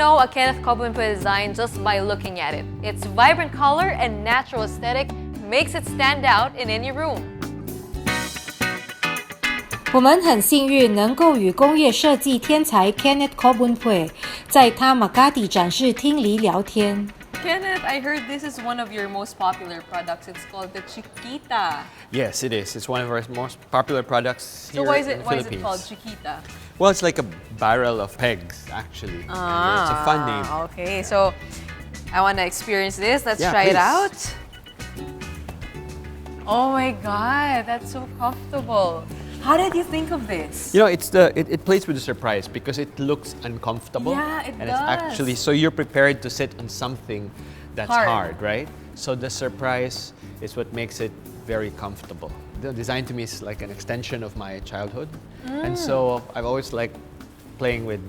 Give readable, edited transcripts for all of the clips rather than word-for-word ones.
know a Kenneth Cobonpue design just by looking at it. Its vibrant color and natural aesthetic makes it stand out in any room. 我们很幸运能够与工业设计天才 Kenneth Cobonpue 在他马嘎迪展示厅里聊天。Kenneth, I heard this is one of your most popular products. It's called the Chiquita. Yes, it is. It's one of our most popular products here So why in the is Philippines. it called Chiquita? Well, it's like a barrel of pegs, actually. It's a fun name. Okay, so I want to experience this. Let's Yeah, try it please. out. Oh my God, that's so comfortable. How did you think of this? You know, it plays with the surprise because it looks uncomfortable. Yeah, it and does. It's actually, so you're prepared to sit on something that's Hard. hard, right? So the surprise is what makes it very comfortable. The design to me is like an extension of my childhood. And so I've always liked playing with,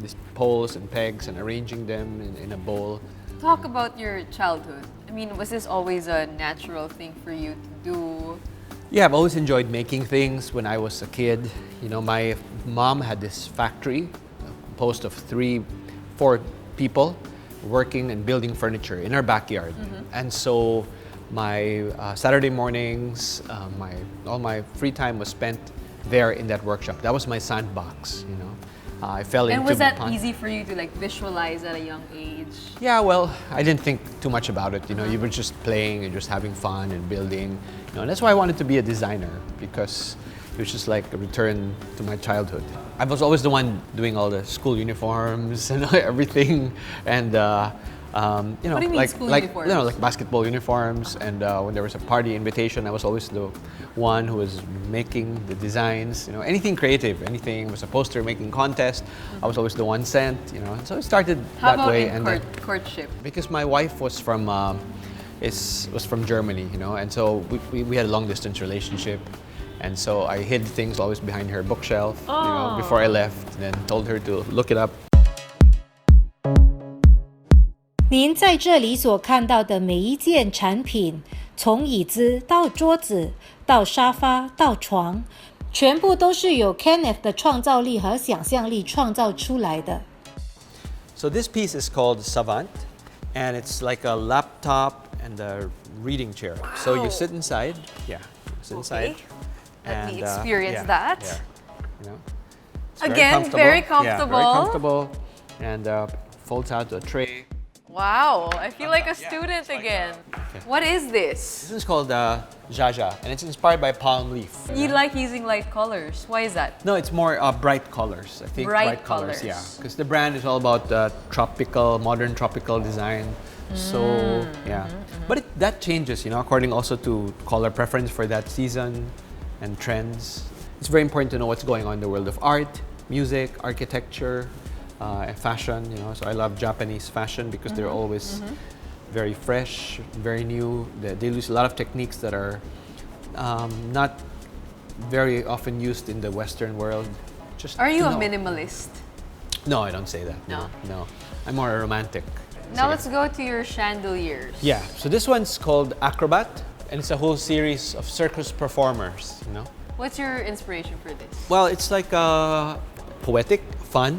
these poles and pegs and arranging them in a bowl. Talk about your childhood. I mean, was this always a natural thing for you to do? Yeah, I've always enjoyed making things when I was a kid. My mom had this factory composed of 4 people working and building furniture in our backyard. And so my Saturday mornings, all my free time was spent there in that workshop. That was my sandbox, I fell into... And was that easy for you to visualize at a young age? Yeah, well, I didn't think too much about it. You were just playing and just having fun and building. And that's why I wanted to be a designer, because it was just like a return to my childhood. I was always the one doing all the school uniforms and everything. And What do you mean school uniforms? Like basketball uniforms. And when there was a party invitation, I was always the one who was making the designs. Anything creative, anything was a poster making contest. I was always the one sent. And so it started How that way. How about in courtship? Because my wife was from Germany, and so we had a long distance relationship. And so I hid things always behind her bookshelf, before I left, and then told her to look it up. 您在这里所看到的每一件产品，从椅子到桌子到沙发到床，全部都是由 Kenneth 的创造力和想象力创造出来的。So this piece is called Savant, and it's like a laptop and a reading chair. So you sit inside, sit inside. Let me experience that. Yeah. It's Again, very comfortable. Yeah, very comfortable, and folds out to a tray. Wow, I feel like a student again. What is this? This is called Jaja, and it's inspired by palm leaf. You like using light colors. Why is that? No, it's more bright colors. I think Bright colors, colors. yeah. Because the brand is all about modern tropical design. So yeah, but that changes, that also to color preference for that season and trends. It's very important to know what's going on in the world of art, music, architecture, and fashion. So I love Japanese fashion because they're always very fresh, very new. They use a lot of techniques that are not very often used in the Western world. Are you a minimalist? No, I don't say that. No. I'm more a romantic. Now let's go to your chandeliers. Yeah, so this one's called Acrobat, and it's a whole series of circus performers, What's your inspiration for this? Well, it's like poetic, fun.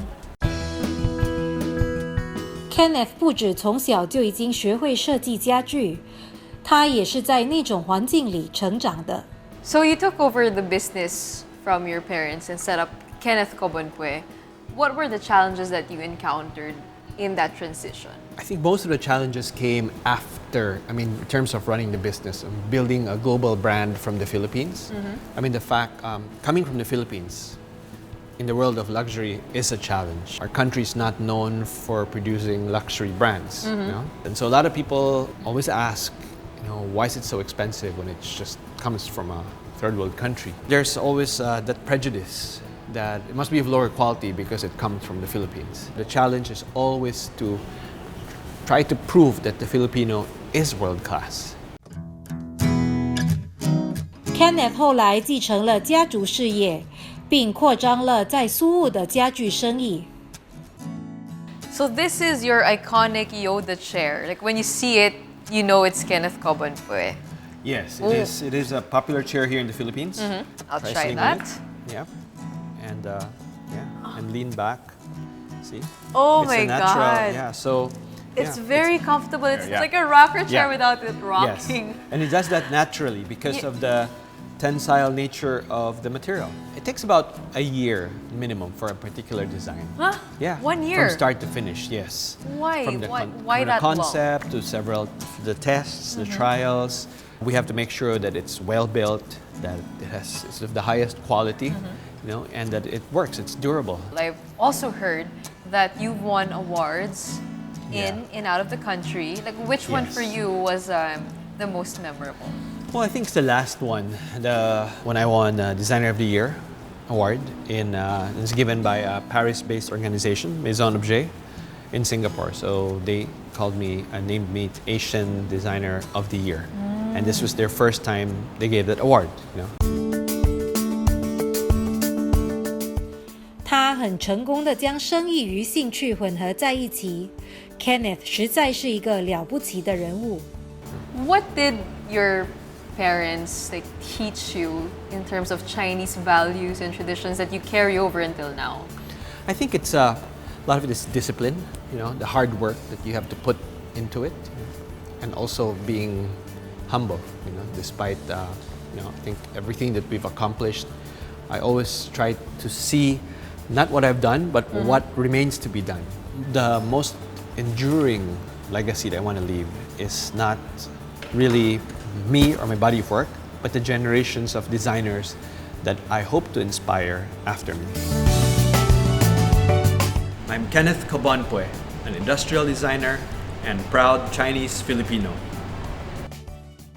Kenneth 不止从小就已经学会设计家具，他也是在那种环境里成长的。So you took over the business from your parents and set up Kenneth Cobonpue. What were the challenges that you encountered in that transition? I think most of the challenges came after, in terms of running the business, building a global brand from the Philippines. The fact, coming from the Philippines, in the world of luxury is a challenge. Our country is not known for producing luxury brands. And so a lot of people always ask, why is it so expensive when it just comes from a third world country? There's always that prejudice that it must be of lower quality because it comes from the Philippines. The challenge is always to try to prove that the Filipino is world class. Kenneth 后来继承了家族事业，并扩张了在苏雾的家具生意。So this is your iconic Yoda chair. Like when you see it, you know it's Kenneth Cobonpue. Yes, it is. It is a popular chair here in the Philippines. I'll try that. Yeah, and and lean back. See? Oh It's my a natural, God. yeah. So It's yeah, very comfortable. It's yeah. like a rocker chair Yeah. without it yes, rocking. and it does that naturally because Ye- of the tensile nature of the material. It takes about a year minimum for a particular design. Huh? Yeah. 1 year? From start to finish, yes. Why? From the, Why from the that long? concept to the tests, the trials. We have to make sure that it's well built, that it's of the highest quality, you know, and that it works. It's durable. I've also heard that you've won awards in Yeah. and out of the country. Like, which one Yes. for you was the most memorable? Well, I think it's the last one. When I won Designer of the Year award it's given by a Paris-based organization, Maison Objet, in Singapore. So they named me Asian Designer of the Year, and this was their first time they gave that award. You know. 他很成功的将生意与兴趣混合在一起。Kenneth 实在是一个了不起的人物。What did your parents like teach you in terms of Chinese values and traditions that you carry over until now? I think it's a lot of it is discipline. You know, the hard work that you have to put into it, and also being humble. You know, despite you know, I think everything that we've accomplished, I always try to see not what I've done, but what remains to be done. The most enduring legacy that I want to leave is not really me or my body of work, but the generations of designers that I hope to inspire after me. I'm Kenneth Cobonpue, an industrial designer and proud Chinese Filipino.